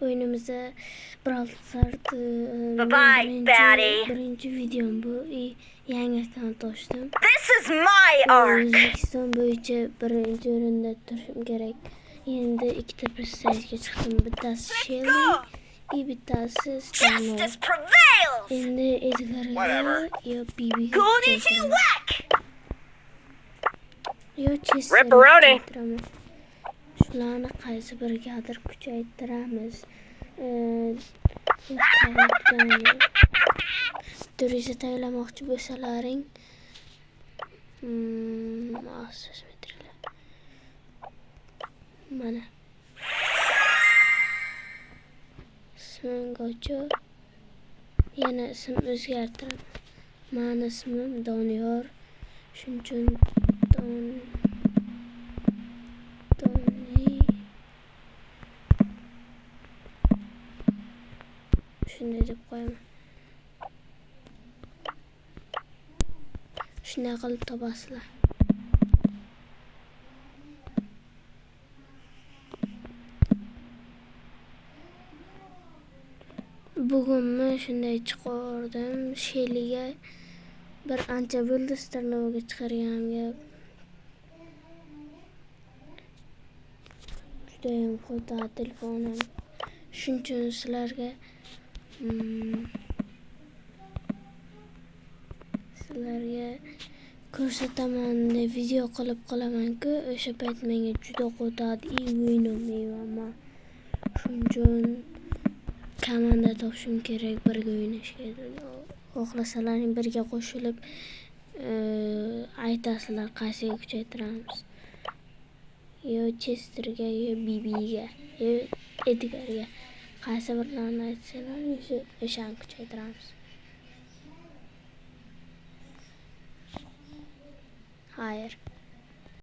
Oyunumuza Brawl Stars birinci videom bu. Yangidan to'shdim. This is my ark. O'zbekiston bo'yicha birinchi o'rinda turishim kerak. Endi ikkita prestige'ga chiqdim. Bittasi Shelly, bittasi Stano. Justice prevails. Endi Edgarga yo BB'ga Whack. yo Chester. Ripperoni. Shularni qaysi birigadir kuchaytiramiz. Doriza tayyorlamoqchi bo'lsalaring, maxsus metrlar. Mana. Ismim Gocho. Yana ism o'zgartiraman. Meni ismim Doniyor. Shuning uchun shunday deb qo'yaman. Shunday qilib topasizlar. Bugunmi shunday chiqardim. Shellyga bir ancha bo'ldi Starnovaga chiqarganimga. Judayam qo'ta telefonim. Shuning uchun sizlarga ko'rsataman, video qilib qolaman-ku, o'sha payt menga juda qo'tadi, o'ynamayman. Shuning uchun komanda topishim kerak, birga o'ynashga. Xohlasalaring birga qo'shilib aytasizlar qaysiga kuchaytiramiz. Yo Chesterga, yo BB'ga, yo Edgarga. Qaysi birlarini aytsalar, o'shani kuchaytiramiz. Hayır.